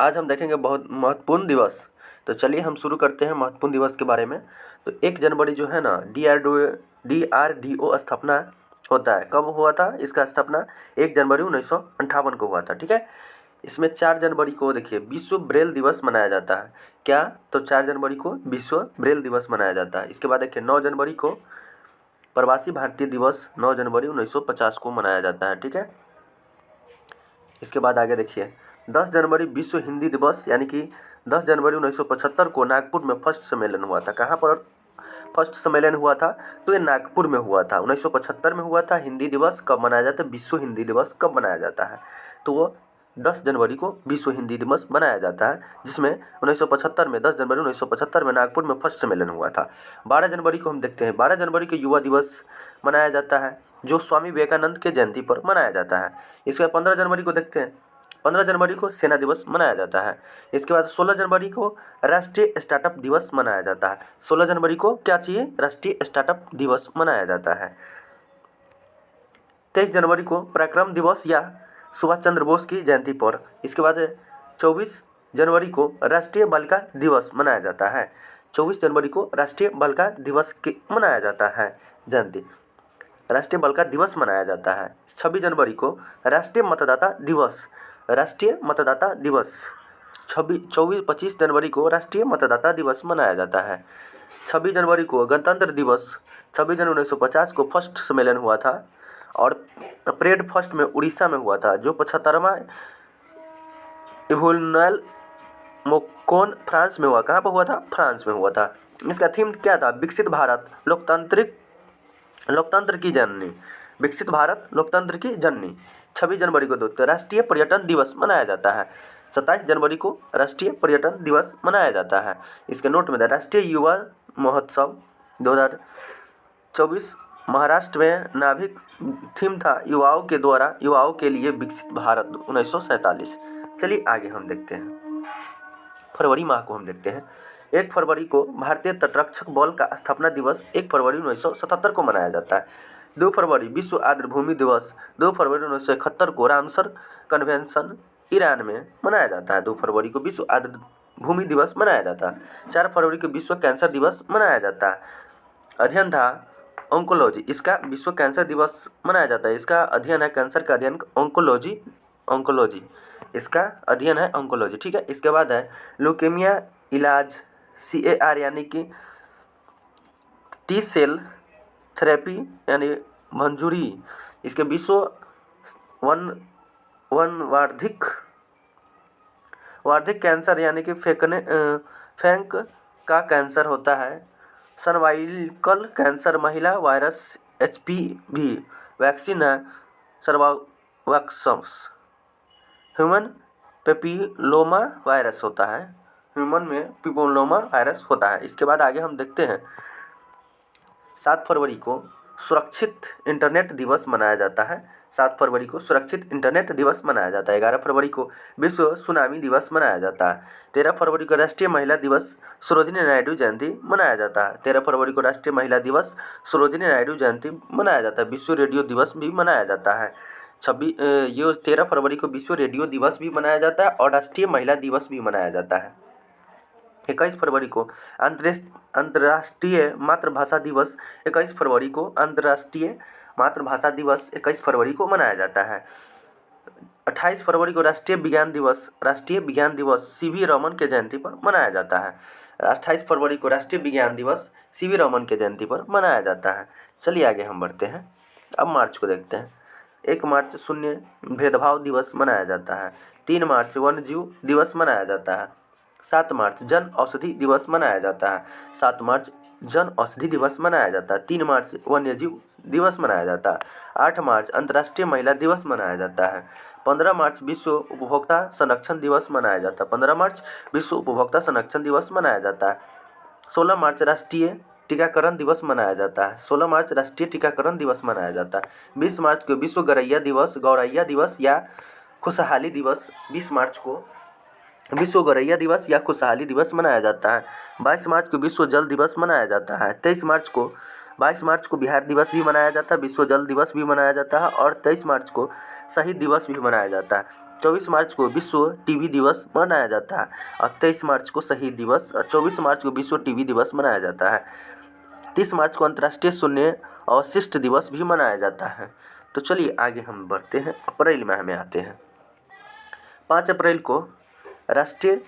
आज हम देखेंगे बहुत महत्वपूर्ण दिवस। तो चलिए हम शुरू करते हैं महत्वपूर्ण दिवस के बारे में। तो 1 जनवरी जो है ना, DRDO स्थापना होता है। कब हुआ था इसका स्थापना? 1 जनवरी 1958 को हुआ था। ठीक है। इसमें 4 जनवरी को देखिए विश्व ब्रेल दिवस मनाया जाता है। क्या? तो 4 जनवरी को विश्व ब्रेल दिवस मनाया जाता है। इसके बाद देखिए 9 जनवरी को प्रवासी भारतीय दिवस 9 जनवरी 1950 को मनाया जाता है। ठीक है। इसके बाद आगे देखिए 10 जनवरी विश्व हिंदी दिवस, यानी कि 10 जनवरी 1975 को नागपुर में फर्स्ट सम्मेलन हुआ था। कहाँ पर फर्स्ट सम्मेलन हुआ था? तो ये नागपुर में हुआ था। 1975 में हुआ था। हिंदी दिवस कब मनाया जाता है? विश्व हिंदी दिवस कब मनाया जाता है? तो वो 10 जनवरी को विश्व हिंदी दिवस मनाया जाता है, जिसमें 1975 में 10 जनवरी 1975 में नागपुर में फर्स्ट सम्मेलन हुआ था। 12 जनवरी को हम देखते हैं, 12 जनवरी को युवा दिवस मनाया जाता है, जो स्वामी विवेकानंद के जयंती पर मनाया जाता है। इसके बाद 15 जनवरी को देखते हैं, 15 जनवरी को सेना दिवस मनाया जाता है। इसके बाद 16 जनवरी को राष्ट्रीय स्टार्टअप दिवस मनाया जाता है। 16 जनवरी को क्या चाहिए? राष्ट्रीय स्टार्टअप दिवस मनाया जाता है। 23 जनवरी को पराक्रम दिवस या सुभाष चंद्र बोस की जयंती पर। इसके बाद 24 जनवरी को राष्ट्रीय बालिका दिवस मनाया जाता है। 24 जनवरी को राष्ट्रीय बालिका दिवस की मनाया जाता है जयंती, राष्ट्रीय बालिका दिवस मनाया जाता है। 26 जनवरी को राष्ट्रीय मतदाता दिवस, राष्ट्रीय मतदाता दिवस। 25 जनवरी को राष्ट्रीय मतदाता दिवस मनाया जाता है। 26 जनवरी को गणतंत्र दिवस, 26 जनवरी 1950 को फर्स्ट सम्मेलन हुआ था और परेड फर्स्ट में उड़ीसा में हुआ था, जो 75वां इवोल्यूशनल मोकोन फ्रांस में हुआ। कहाँ पर हुआ था? फ्रांस में हुआ था। इसका थीम क्या था? विकसित भारत लोकतंत्र की जननी, विकसित भारत लोकतंत्र की जननी। 26 जनवरी को दोस्तों राष्ट्रीय पर्यटन दिवस मनाया जाता है। 27 जनवरी को राष्ट्रीय पर्यटन दिवस मनाया जाता है। इसके नोट में राष्ट्रीय युवा महोत्सव 2024 महाराष्ट्र में नाभिक थीम था युवाओं के द्वारा युवाओं के लिए विकसित भारत 1947। चलिए आगे हम देखते हैं फरवरी माह को हम देखते हैं। 1 फरवरी को भारतीय तटरक्षक बल का स्थापना दिवस 1 फरवरी 1977 को मनाया जाता है। 2 फरवरी विश्व आर्द्रभूमि दिवस, 2 फरवरी 1971 को रामसर कन्वेंशन ईरान में मनाया जाता है। 2 फरवरी को विश्व आर्द्रभूमि दिवस मनाया जाता है। 4 फरवरी को विश्व कैंसर दिवस मनाया जाता है। अध्ययन था ऑन्कोलॉजी, इसका विश्व कैंसर दिवस मनाया जाता है। इसका अध्ययन है कैंसर का अध्ययन ऑन्कोलॉजी, इसका अध्ययन है ऑन्कोलॉजी। ठीक है। इसके बाद है ल्यूकेमिया इलाज CAR, यानी कि T सेल थेरेपी यानी मंजूरी। इसके विश्व वार्षिक कैंसर, यानी कि फेंक का कैंसर होता है। सर्वाइकल कैंसर, महिला वायरस HPV वैक्सीन है। सर्वावक्सस ह्यूमन पेपिलोमा वायरस होता है, ह्यूमन में पेपिलोमा वायरस होता है। इसके बाद आगे हम देखते हैं 7 फरवरी को सुरक्षित इंटरनेट दिवस मनाया जाता है। 7 फरवरी को सुरक्षित इंटरनेट दिवस मनाया जाता है। 11 फरवरी को विश्व सुनामी दिवस मनाया जाता है। 13 फरवरी को राष्ट्रीय महिला दिवस सरोजिनी नायडू जयंती मनाया जाता है। 13 फरवरी को राष्ट्रीय महिला दिवस सरोजिनी नायडू जयंती मनाया जाता है। विश्व रेडियो दिवस भी मनाया जाता है। 13 फरवरी को विश्व रेडियो दिवस भी मनाया जाता है और राष्ट्रीय महिला दिवस भी मनाया जाता है। 21 फरवरी को अंतर्राष्ट्रीय मातृभाषा दिवस, 21 फरवरी को अंतर्राष्ट्रीय मातृभाषा दिवस 21 फरवरी को मनाया जाता है। 28 फरवरी को राष्ट्रीय विज्ञान दिवस CV रमन के जयंती पर मनाया जाता है। 28 फरवरी को राष्ट्रीय विज्ञान दिवस CV रमन के जयंती पर मनाया जाता है। चलिए आगे हम बढ़ते हैं। अब मार्च को देखते हैं। 1 मार्च शून्य भेदभाव दिवस मनाया जाता है। 3 मार्च वन्य जीव दिवस मनाया जाता है। 7 मार्च जन औषधि दिवस मनाया जाता है। 7 मार्च जन औषधि दिवस मनाया जाता है। 3 मार्च वन्य जीव दिवस मनाया जाता है। 8 मार्च अंतर्राष्ट्रीय महिला दिवस मनाया जाता है। 15 मार्च विश्व उपभोक्ता संरक्षण दिवस मनाया जाता है। 15 मार्च विश्व उपभोक्ता संरक्षण दिवस मनाया जाता है। 16 मार्च राष्ट्रीय टीकाकरण दिवस मनाया जाता है। 16 मार्च राष्ट्रीय टीकाकरण दिवस मनाया जाता है। 20 मार्च को विश्व गौरैया दिवस या खुशहाली दिवस, 20 मार्च को विश्व गौरैया दिवस या खुशहाली दिवस मनाया जाता है। 22 मार्च को विश्व जल दिवस मनाया जाता है। 22 मार्च को बिहार दिवस भी मनाया जाता है, विश्व जल दिवस भी मनाया जाता है और 23 मार्च को शहीद दिवस भी मनाया जाता है। 24 मार्च को विश्व टीबी दिवस मनाया जाता है और 23 मार्च को शहीद दिवस और 24 मार्च को विश्व टीबी दिवस मनाया जाता है। 30 मार्च को अंतर्राष्ट्रीय शून्य अवशिष्ट दिवस भी मनाया जाता है। तो चलिए आगे हम बढ़ते हैं, अप्रैल माह में आते हैं। 5 अप्रैल को राष्ट्रीय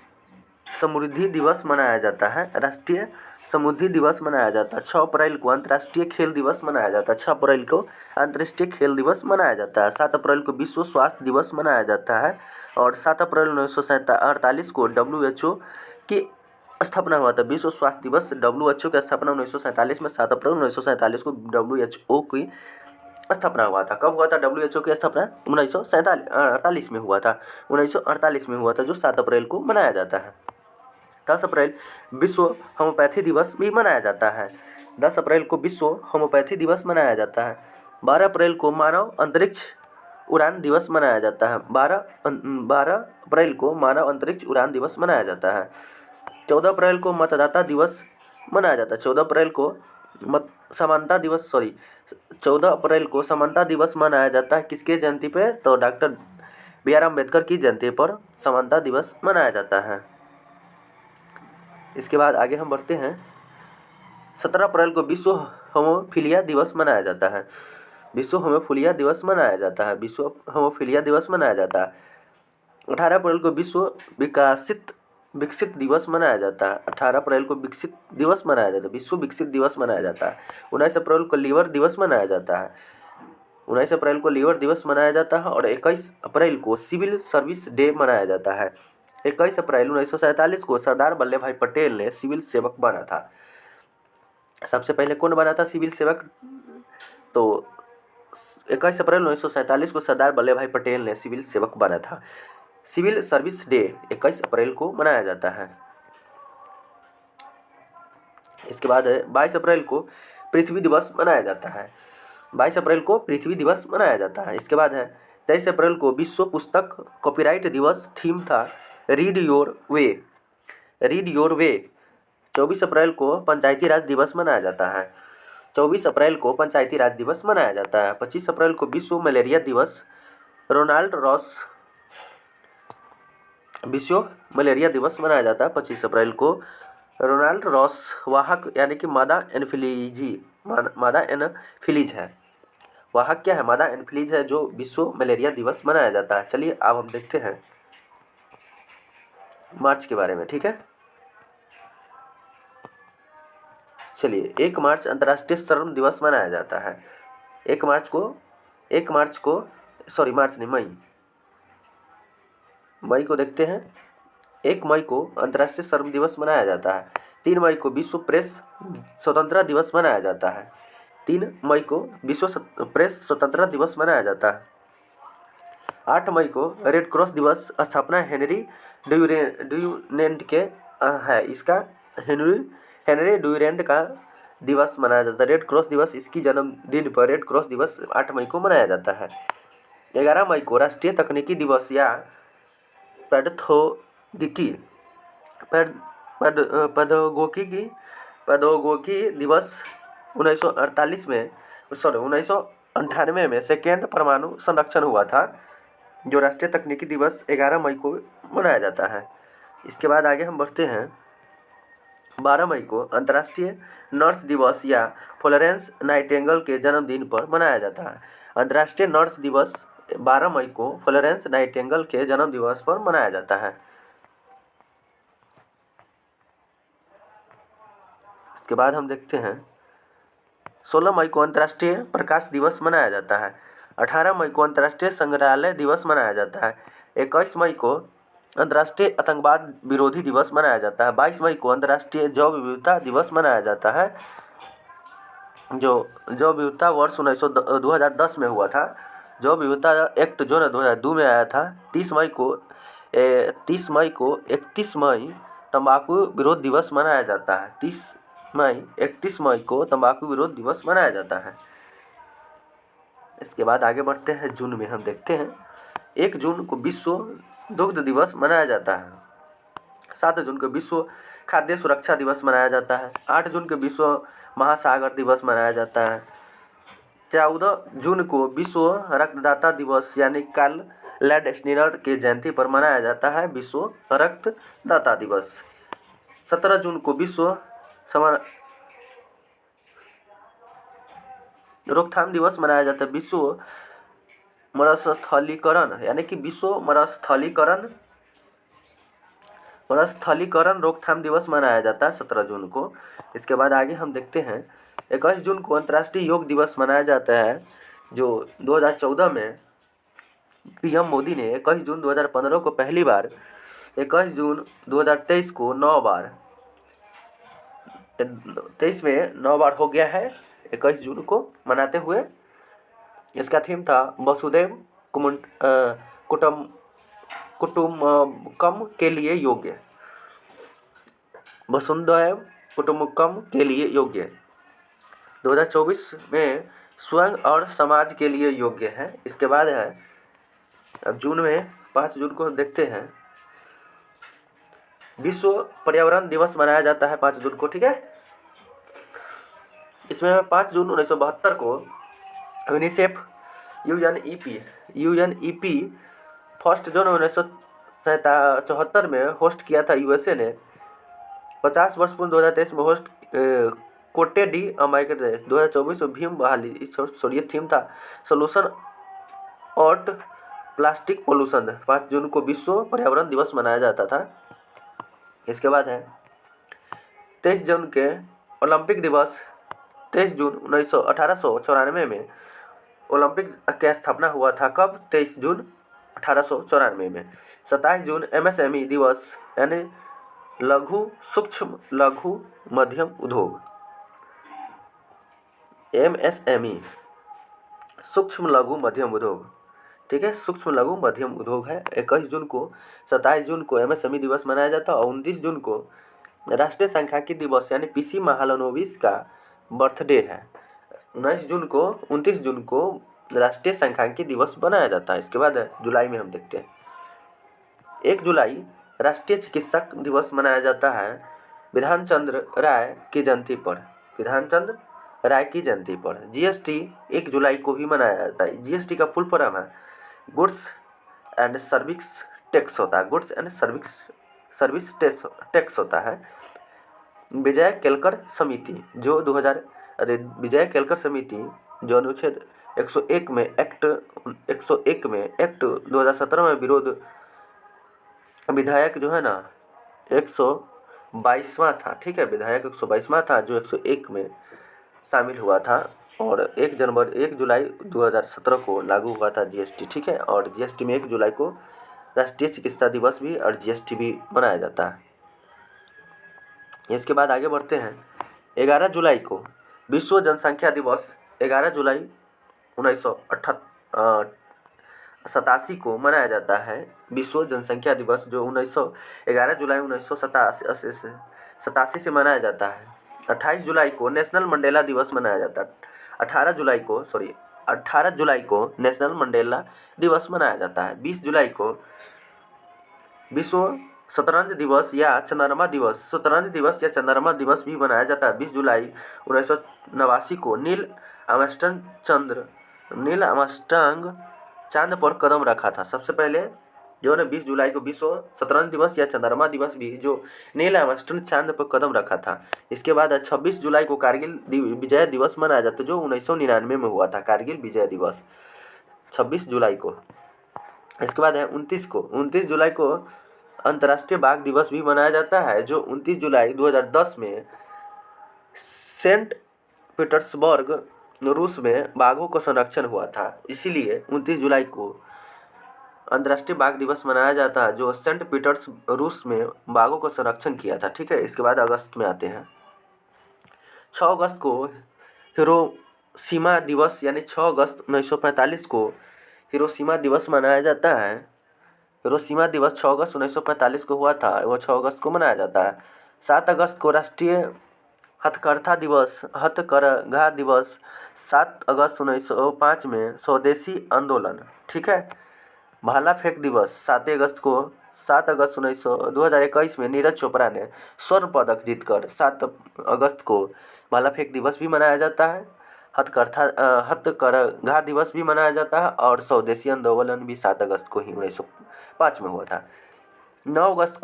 समृद्धि दिवस मनाया जाता है, राष्ट्रीय समृद्धि दिवस मनाया जाता है। 6 अप्रैल को अंतर्राष्ट्रीय खेल दिवस मनाया जाता है, 6 अप्रैल को अंतर्राष्ट्रीय खेल दिवस मनाया जाता है। 7 अप्रैल को विश्व स्वास्थ्य दिवस मनाया जाता है और 7 अप्रैल 1948 को WHO की स्थापना हुआ था। विश्व स्वास्थ्य दिवस WHO की स्थापना 1947 में 7 अप्रैल 1947 को WHO की स्थापना हुआ था। कब हुआ था WHO की स्थापना? 1948 में हुआ था, 1948 में हुआ था, जो 7 अप्रैल को मनाया जाता है। 10 अप्रैल विश्व होम्योपैथी दिवस भी मनाया जाता है। 10 अप्रैल को विश्व होम्योपैथी दिवस मनाया जाता है। 12 अप्रैल को मानव अंतरिक्ष उड़ान दिवस मनाया जाता है। 12 अप्रैल को मानव अंतरिक्ष उड़ान दिवस मनाया जाता है। 14 अप्रैल को मतदाता दिवस मनाया जाता है। 14 अप्रैल को समानता दिवस 14 अप्रैल को समानता दिवस मनाया जाता है। किसके जयंती पे? तो डॉक्टर BR अम्बेडकर की जयंती पर समानता दिवस मनाया जाता है। इसके बाद आगे हम बढ़ते हैं। 17 अप्रैल को विश्व होमोफिलिया दिवस मनाया जाता है। विश्व होमोफिलिया दिवस मनाया जाता है। विश्व होमोफिलिया दिवस मनाया जाता है। 18 अप्रैल को विश्व विकसित दिवस मनाया जाता है। 18 अप्रैल को विकसित दिवस मनाया जाता है, विश्व विकसित दिवस मनाया जाता है। 19 अप्रैल को लीवर दिवस मनाया जाता है। 19 अप्रैल को लीवर दिवस मनाया जाता है और 21 अप्रैल को सिविल सर्विस डे मनाया जाता है। 21 अप्रैल 1947 को सरदार वल्लभ भाई पटेल ने सिविल सेवक बना था। सबसे पहले कौन बना था सिविल सेवक? तो 21 अप्रैल 1947 को सरदार वल्लभ भाई पटेल ने सिविल सेवक बना था। सिविल सर्विस डे 21 अप्रैल को मनाया जाता है। इसके बाद 22 अप्रैल को पृथ्वी दिवस मनाया जाता है। 22 अप्रैल को पृथ्वी दिवस मनाया जाता है। इसके बाद है 23 अप्रैल को विश्व पुस्तक कॉपीराइट दिवस, थीम था read your way, read your way. 24 अप्रैल को पंचायती राज दिवस मनाया जाता है। 24 अप्रैल को पंचायती राज दिवस मनाया जाता है। 25 अप्रैल को विश्व मलेरिया दिवस, रोनाल्ड रॉस विश्व मलेरिया दिवस मनाया जाता है। 25 अप्रैल को रोनाल्ड रॉस वाहक यानी कि मादा एनोफिलीज है। वाहक क्या है? मादा एनोफिलीज है, जो विश्व मलेरिया दिवस मनाया जाता है। चलिए अब हम देखते हैं मार्च के बारे में, ठीक है। चलिए 1 मार्च अंतर्राष्ट्रीय श्रम दिवस मनाया जाता है। 1 मार्च को सॉरी मार्च नहीं, मई को देखते हैं। 1 मई को अंतर्राष्ट्रीय श्रम दिवस मनाया जाता है। 3 मई को विश्व प्रेस स्वतंत्रता दिवस मनाया जाता है। 3 मई को विश्व प्रेस स्वतंत्रता दिवस मनाया जाता है। 8 मई को रेड क्रॉस दिवस, स्थापना हेनरी ड्यूरेंट के है। इसका हेनरी ड्यूरेंट का दिवस मनाया जाता है। रेड क्रॉस दिवस, इसकी जन्मदिन पर रेड क्रॉस दिवस 8 मई को मनाया जाता है। 11 मई को राष्ट्रीय तकनीकी दिवस या प्रौद्योगिकी दिवस 1998 में सेकेंड परमाणु संरक्षण हुआ था, जो राष्ट्रीय तकनीकी दिवस 11 मई को मनाया जाता है। इसके बाद आगे हम बढ़ते हैं। 12 मई को अंतर्राष्ट्रीय नर्स दिवस या फ्लोरेंस नाइटिंगेल के जन्मदिन पर मनाया जाता है। अंतर्राष्ट्रीय नर्स दिवस 12 मई को फ्लोरेंस नाइटिंगेल के जन्म दिवस पर मनाया जाता है। इसके बाद हम देखते हैं 16 मई को अंतर्राष्ट्रीय प्रकाश दिवस मनाया जाता है। 18 मई को अंतर्राष्ट्रीय संग्रहालय दिवस मनाया जाता है। 21 मई को अंतर्राष्ट्रीय आतंकवाद विरोधी दिवस मनाया जाता है। 22 मई को अंतर्राष्ट्रीय जैव विविधता दिवस मनाया जाता है, जो जैव विविधता वर्ष 2010 में हुआ था। जैव विविधता एक्ट जो 2002 में आया था। 31 मई तंबाकू विरोध दिवस मनाया जाता है। 31 मई को तंबाकू विरोध दिवस मनाया जाता है। इसके बाद आगे बढ़ते हैं। जून में हम देखते हैं 1 जून को विश्व दुग्ध दिवस मनाया जाता है। 7 जून को विश्व खाद्य सुरक्षा दिवस मनाया जाता है। 8 जून को विश्व महासागर दिवस मनाया जाता है। 14 जून को विश्व रक्तदाता दिवस यानी काल लैड स्नीनर की जयंती पर मनाया जाता है विश्व रक्तदाता दिवस। 17 जून को विश्व रोकथाम दिवस मनाया जाता है। विश्व मरुस्थलीकरण यानी कि विश्व मरुस्थलीकरण रोकथाम दिवस मनाया जाता है 17 जून को। इसके बाद आगे हम देखते हैं 21 जून को अंतर्राष्ट्रीय योग दिवस मनाया जाता है, जो 2014 में पीएम मोदी ने 21 जून 2015 को पहली बार, 21 जून 2023 को 9 बार, 23 में 9 बार हो गया है 21 जून को मनाते हुए। इसका थीम था वसुधैव कुटुम्बकम के लिए योग्य, वसुधैव कुटुम्बकम के लिए योग्य। 2024 में स्वयं और समाज के लिए योग्य है। इसके बाद है अब जून में 5 जून को देखते हैं, विश्व पर्यावरण दिवस मनाया जाता है 5 जून को, ठीक है। इसमें 5 जून 1972 को यूनिसेफ यूएनईपी 1 जून 1974 में होस्ट किया था। यूएसए ने 50 वर्ष पूर्ण 2023 में होस्ट कोटे डी अमाइक 2024 में भीम बहाली। ये थीम था सोल्यूशन ऑट प्लास्टिक पोल्यूशन। 5 जून को विश्व पर्यावरण दिवस मनाया जाता था। इसके बाद है 23 जून के ओलंपिक दिवस। 23 जून 1894 में ओलंपिक की स्थापना हुआ था। कब? 23 जून 1894 में। 27 जून एमएसएमई दिवस यानी लघु सूक्ष्म लघु मध्यम उद्योग, एमएसएमई सूक्ष्म लघु मध्यम उद्योग, ठीक है, सूक्ष्म लघु मध्यम उद्योग है। 21 जून को 27 जून को एमएसएमई दिवस मनाया जाता है। और 29 जून को राष्ट्रीय सांख्यिकी दिवस यानी पीसी महालनोबिस का बर्थडे है। 29 जून को राष्ट्रीय सांख्यिकी दिवस बनाया जाता है। इसके बाद जुलाई में हम देखते हैं 1 जुलाई राष्ट्रीय चिकित्सक दिवस मनाया जाता है विधान चंद्र राय की जयंती पर। विधान चंद्र राय की जयंती पर। जीएसटी 1 जुलाई को भी मनाया जाता है। जीएसटी का फुल फॉर्म है गुड्स एंड सर्विस टैक्स होता है। गुड्स एंड सर्विस टैक्स होता है। विजय केलकर समिति जो विजय केलकर समिति जो अनुच्छेद 101 में एक्ट 2017 में विरोध विधायक जो है ना 122वां था, ठीक है, विधायक 122वां था जो 101 में शामिल हुआ था। और 1 जुलाई 2017 को लागू हुआ था जीएसटी, ठीक है। और जीएसटी में 1 जुलाई को राष्ट्रीय चिकित्सा दिवस भी और जीएसटी भी मनाया जाता है। इसके बाद आगे बढ़ते हैं 11 जुलाई को विश्व जनसंख्या दिवस। 11 जुलाई 1987 को मनाया जाता है विश्व जनसंख्या दिवस, जो 11 जुलाई 1987 से मनाया जाता है। 28 जुलाई को नेशनल मंडेला दिवस मनाया जाता है। 18 जुलाई को नेशनल मंडेला दिवस मनाया जाता है। 20 जुलाई को विश्व शतरंज दिवस या चंद्रमा दिवस भी मनाया जाता है। 20 जुलाई 1989 को नील आर्मस्ट्रांग चांद पर कदम रखा था। सबसे पहले जो है 20 जुलाई को विश्व शतरंज दिवस या चंद्रमा दिवस भी जो नील आर्मस्ट्रांग चांद पर कदम रखा था। इसके बाद 26 जुलाई को कारगिल विजय दिवस मनाया जाता है, जो 1999 में हुआ था। कारगिल विजय दिवस 26 जुलाई को। इसके बाद है 29 जुलाई को अंतर्राष्ट्रीय बाघ दिवस भी मनाया जाता है, जो 29 जुलाई 2010 में सेंट पीटर्सबर्ग रूस में बाघों का संरक्षण हुआ था। इसीलिए 29 जुलाई को अंतर्राष्ट्रीय बाघ दिवस मनाया जाता है, जो सेंट पीटर्स रूस में बाघों का संरक्षण किया था, ठीक है। इसके बाद अगस्त में आते हैं 6 अगस्त को हिरोशिमा दिवस यानी 6 अगस्त 1945 को हिरोशिमा दिवस मनाया जाता है। हिरोशिमा दिवस 6 अगस्त 1945 को हुआ था, वो 6 अगस्त को मनाया जाता है। 7 अगस्त को राष्ट्रीय हथकरघा दिवस। 7 अगस्त 1905 में स्वदेशी आंदोलन, ठीक है। भाला फेंक दिवस 7 अगस्त 2021 में नीरज चोपड़ा ने स्वर्ण पदक जीतकर 7 अगस्त को भाला फेंक दिवस भी मनाया जाता है। हथकरघा दिवस भी मनाया जाता है और स्वदेशी आंदोलन भी 7 अगस्त को ही 1905 में हुआ था। 9 अगस्त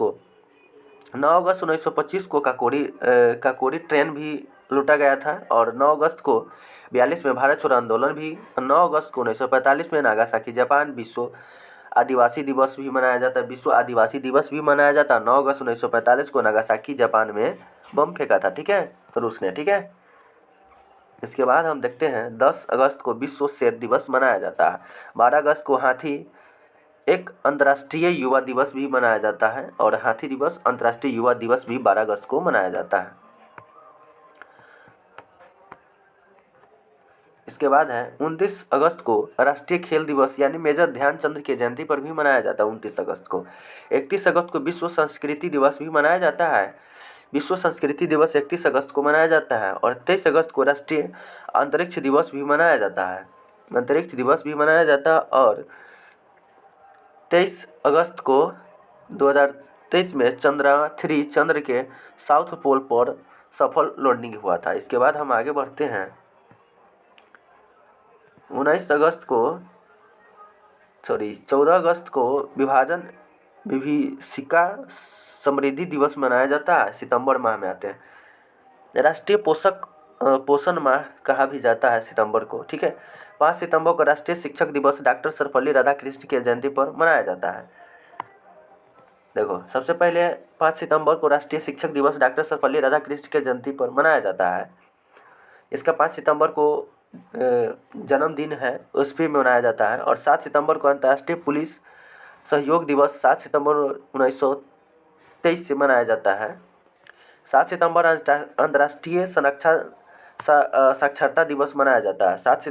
1925 को काकोरी ट्रेन भी लूटा गया था और 9 अगस्त को 42 में भारत छोड़ो आंदोलन भी, 9 अगस्त को 1945 में नागासाकी जापान विश्व आदिवासी दिवस भी मनाया जाता है। विश्व आदिवासी दिवस भी मनाया जाता है। 9 अगस्त 1945 को नागासाकी जापान में बम फेंका था, ठीक है, तो रूस ने, ठीक है। इसके बाद हम देखते हैं 10 अगस्त को विश्व शेर दिवस मनाया जाता है। 12 अगस्त को हाथी एक अंतर्राष्ट्रीय युवा दिवस भी मनाया जाता है और हाथी दिवस अंतर्राष्ट्रीय युवा दिवस भी 12 अगस्त को मनाया जाता है। इसके बाद है 29 अगस्त को राष्ट्रीय खेल दिवस यानी मेजर ध्यानचंद की जयंती पर भी मनाया जाता है 29 अगस्त को। 31 अगस्त को विश्व संस्कृति दिवस भी मनाया जाता है। विश्व संस्कृति दिवस 31 अगस्त को मनाया जाता है और 23 अगस्त को राष्ट्रीय अंतरिक्ष दिवस भी मनाया जाता है। अंतरिक्ष दिवस भी मनाया जाता है और 23 अगस्त को 2023 में चंद्रयान-3 चंद्र के साउथ पोल पर सफल लैंडिंग हुआ था। इसके बाद हम आगे बढ़ते हैं 14 अगस्त को विभीषिका समृद्धि दिवस मनाया जाता है, सितंबर माह में आते हैं। राष्ट्रीय पोषण माह कहा भी जाता है सितंबर को, ठीक है। 5 सितंबर को राष्ट्रीय शिक्षक दिवस डॉक्टर सर्वपल्ली राधाकृष्णन की जयंती पर मनाया जाता है। देखो, सबसे पहले 5 सितंबर को राष्ट्रीय शिक्षक दिवस डॉक्टर सर्वपल्ली राधाकृष्णन की जयंती पर मनाया जाता है। इसका 5 सितंबर को जन्मदिन है, उस पर मनाया जाता है। और 7 सितंबर को अंतर्राष्ट्रीय पुलिस सहयोग दिवस 7 सितंबर 1923 से मनाया जाता है। 7 सितंबर अंतर्राष्ट्रीय साक्षरता दिवस मनाया जाता है। 8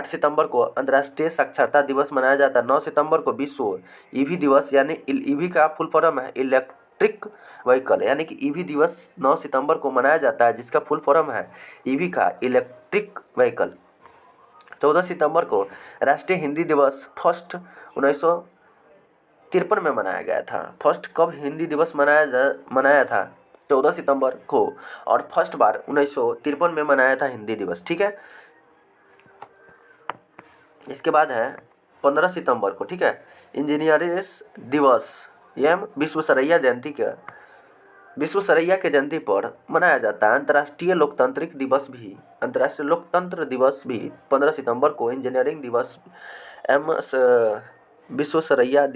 सितंबर को अंतर्राष्ट्रीय साक्षरता दिवस मनाया जाता है। 9 सितंबर को विश्व ईवी दिवस यानी ईवी का फुल फॉर्म है इलेक्ट्रिक व्हीकल, यानी कि ईवी दिवस 9 सितंबर को मनाया जाता है, जिसका फुल फॉर्म है ईवी का इलेक्ट्रिक व्हीकल। 14 सितंबर को राष्ट्रीय हिंदी दिवस फर्स्ट 1953 में मनाया गया था। फर्स्ट कब हिंदी दिवस मनाया था? 14 सितंबर को, और फर्स्ट बार 1953 में मनाया था हिंदी दिवस, ठीक है। इसके बाद है 15 सितंबर को, ठीक है, इंजीनियर्स दिवस एवं विश्वेश्वरैया के जयंती पर मनाया जाता है। अंतर्राष्ट्रीय लोकतंत्र दिवस भी 15 सितंबर को इंजीनियरिंग दिवस एवं विश्वेश्वरैया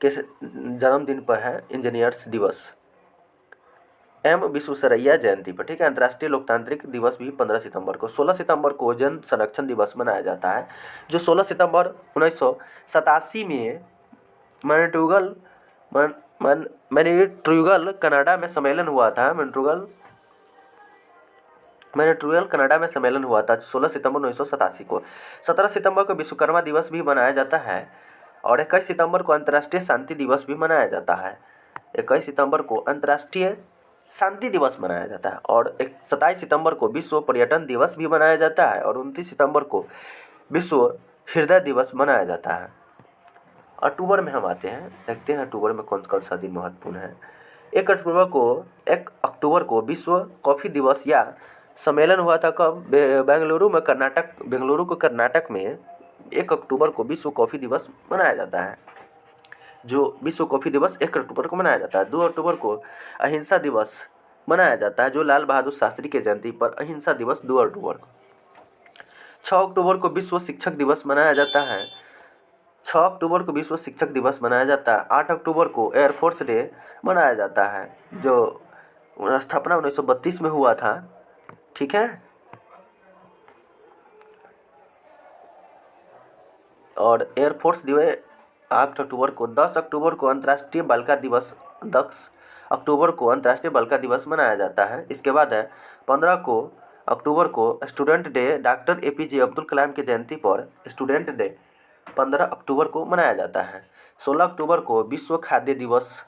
के जन्मदिन पर है इंजीनियर्स दिवस एवं विश्वेश्वरैया जयंती पर, ठीक है। अंतर्राष्ट्रीय लोकतांत्रिक दिवस भी 15 सितंबर को। 16 सितंबर को जन संरक्षण दिवस मनाया जाता है, जो 16 सितंबर 1987 में मॉन्ट्रियल कनाडा में सम्मेलन हुआ था। मॉन्ट्रियल कनाडा में सम्मेलन हुआ था 16 सितंबर 1987 को। 17 सितंबर को विश्वकर्मा दिवस भी मनाया जाता है और 21 सितंबर को अंतर्राष्ट्रीय शांति दिवस भी मनाया जाता है। 21 सितंबर को अंतर्राष्ट्रीय शांति दिवस मनाया जाता है और 27 सितंबर को विश्व पर्यटन दिवस भी मनाया जाता है और 29 सितंबर को विश्व हृदय दिवस मनाया जाता है। अक्टूबर में हम आते हैं, देखते हैं अक्टूबर में कौन कौन सा दिन महत्वपूर्ण है। 1 अक्टूबर को विश्व कॉफ़ी दिवस या सम्मेलन हुआ था। कब? बेंगलुरु को कर्नाटक में 1 अक्टूबर को विश्व कॉफ़ी दिवस मनाया जाता है, जो विश्व कॉफ़ी दिवस 1 अक्टूबर को मनाया जाता है। 2 अक्टूबर को अहिंसा दिवस मनाया जाता है, जो लाल बहादुर शास्त्री की जयंती पर अहिंसा दिवस 2 अक्टूबर को। 6 अक्टूबर को विश्व शिक्षक दिवस मनाया जाता है। 6 अक्टूबर को विश्व शिक्षक दिवस मनाया जाता है। 8 अक्टूबर को एयरफोर्स डे मनाया जाता है, जो स्थापना 1932 में हुआ था, ठीक है। और एयरफोर्स डे 8 अक्टूबर को। 10 अक्टूबर को अंतर्राष्ट्रीय बालिका दिवस 10 अक्टूबर को अंतर्राष्ट्रीय बालिका दिवस मनाया जाता है। इसके बाद है 15 अक्टूबर को student day, doctor APJ Abdul Kalam की जयंती पर स्टूडेंट डे 15 अक्टूबर को मनाया जाता है। 16 अक्टूबर को विश्व खाद्य दिवस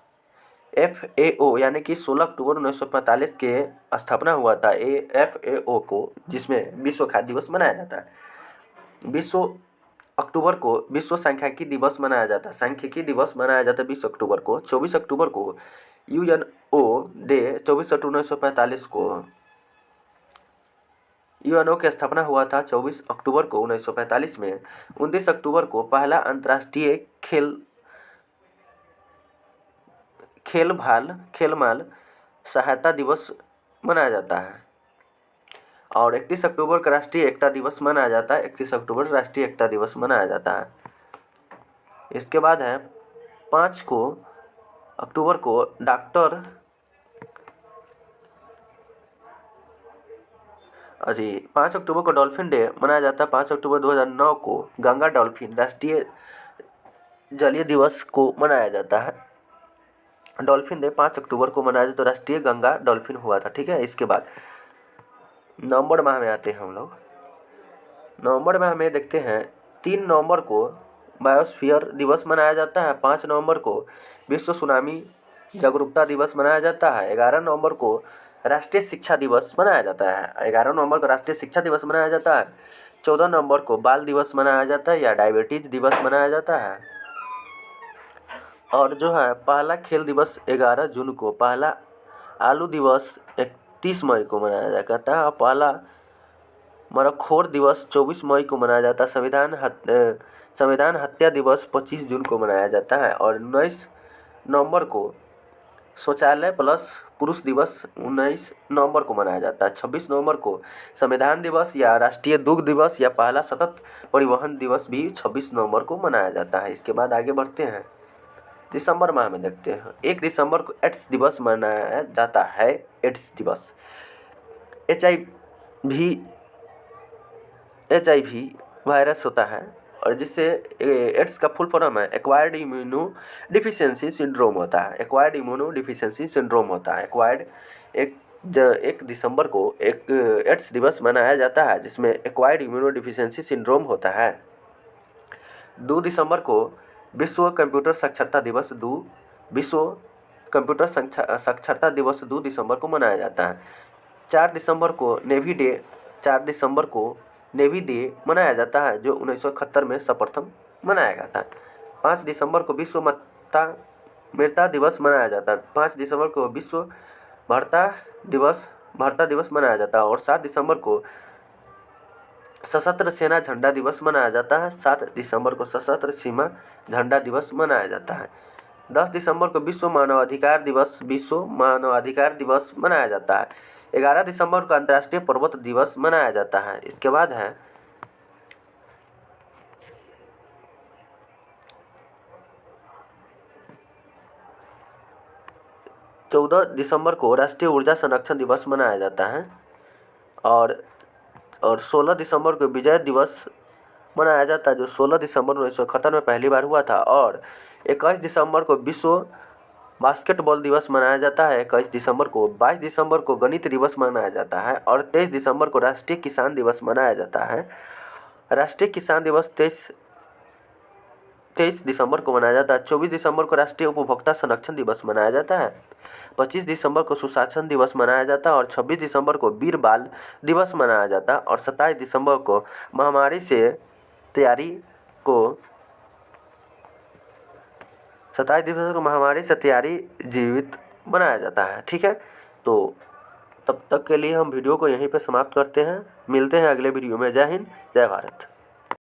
FAO, यानी कि 16 अक्टूबर 1945 के स्थापना हुआ था FAO को, जिसमें विश्व खाद्य दिवस मनाया जाता है। 20 अक्टूबर को विश्व सांख्यिकी दिवस मनाया जाता है। सांख्यिकी दिवस मनाया जाता है 20 अक्टूबर को। 24 अक्टूबर को UNO डे, 24 अक्टूबर 1945 को यूएनओ की स्थापना हुआ था 24 अक्टूबर को 1945 में। 29 अक्टूबर को पहला अंतर्राष्ट्रीय खेलमाल सहायता दिवस मनाया जाता है। और 31 अक्टूबर का राष्ट्रीय एकता दिवस मनाया जाता है। 31 अक्टूबर राष्ट्रीय एकता दिवस मनाया जाता है। इसके बाद है 5 अक्टूबर को डॉक्टर 5 अक्टूबर को डॉल्फिन डे मनाया जाता है। 5 अक्टूबर 2009 को गंगा डॉल्फिन राष्ट्रीय जलीय दिवस को मनाया जाता है। डॉल्फिन डे 5 अक्टूबर को मनाया जाता है, तो राष्ट्रीय गंगा डॉल्फिन हुआ था। ठीक है। इसके बाद नवंबर माह में आते हैं हम लोग। नवंबर माह में देखते हैं 3 नवंबर को बायोस्फीयर दिवस मनाया जाता है। 5 नवंबर को विश्व सुनामी जागरूकता दिवस मनाया जाता है। 11 नवंबर को राष्ट्रीय शिक्षा दिवस मनाया जाता है। 11 नवंबर को राष्ट्रीय शिक्षा दिवस मनाया जाता है। 14 नवंबर को बाल दिवस मनाया जाता है या डायबिटीज दिवस मनाया जाता है। और जो है पहला खेल दिवस 11 जून को, पहला आलू दिवस 31 मई को मनाया जाता है। और पहला मरखोर दिवस 24 मई को मनाया जाता है। संविधान हत्या दिवस 25 जून को मनाया जाता है। और 19 नवंबर को शौचालय प्लस पुरुष दिवस 19 नवंबर को मनाया जाता है। 26 नवंबर को संविधान दिवस या राष्ट्रीय दुग्ध दिवस या पहला सतत परिवहन दिवस भी 26 नवंबर को मनाया जाता है। इसके बाद आगे बढ़ते हैं। दिसंबर माह में देखते हैं 1 दिसंबर को एड्स दिवस मनाया जाता है। एड्स दिवस HIV वायरस होता है और जिससे एड्स का फुल फॉर्म है एक्वायर्ड इम्यूनो डिफिशियंसी सिंड्रोम होता है। एक्वायर्ड इम्यूनो डिफिशियंसी सिंड्रोम होता है। एक्वायर्ड 1 दिसंबर को एक एड्स दिवस मनाया जाता है जिसमें एक्वायर्ड इम्यूनो डिफिशियंसी सिंड्रोम होता है। 2 दिसंबर को विश्व कंप्यूटर साक्षरता दिवस 2 दिसंबर को मनाया जाता है। 4 दिसंबर को नेवी डे मनाया जाता है जो 1971 में सर्वप्रथम मनाया गया था। 5 दिसंबर को विश्व मृता दिवस मनाया जाता है। 5 दिसंबर को विश्व भर्ता दिवस मनाया जाता है। और 7 दिसंबर को सशस्त्र सेना झंडा दिवस मनाया जाता है। 7 दिसंबर को सशस्त्र सीमा झंडा दिवस मनाया जाता है। 10 दिसंबर को विश्व मानवाधिकार दिवस मनाया जाता है। 11 दिसंबर को अंतर्राष्ट्रीय पर्वत दिवस मनाया जाता है। इसके बाद है 14 दिसंबर को राष्ट्रीय ऊर्जा संरक्षण दिवस मनाया जाता है। और 16 दिसंबर को विजय दिवस मनाया जाता है जो 16 दिसंबर 1971 में पहली बार हुआ था। और 21 दिसंबर को विश्व बास्केटबॉल दिवस मनाया जाता है। 21 दिसंबर को 22 दिसंबर को गणित दिवस मनाया जाता है। और 23 दिसंबर को राष्ट्रीय किसान दिवस मनाया जाता है। राष्ट्रीय किसान दिवस 23 दिसंबर को मनाया जाता है। 24 दिसंबर को राष्ट्रीय उपभोक्ता संरक्षण दिवस मनाया जाता है। 25 दिसंबर को सुशासन दिवस मनाया जाता है। और 26 दिसंबर को वीर बाल दिवस मनाया जाता है। और 27 दिसंबर को महामारी से तैयारी जीवित मनाया जाता है। ठीक है। तो तब तक के लिए हम वीडियो को यहीं पे समाप्त करते हैं। मिलते हैं अगले वीडियो में। जय हिंद, जय भारत।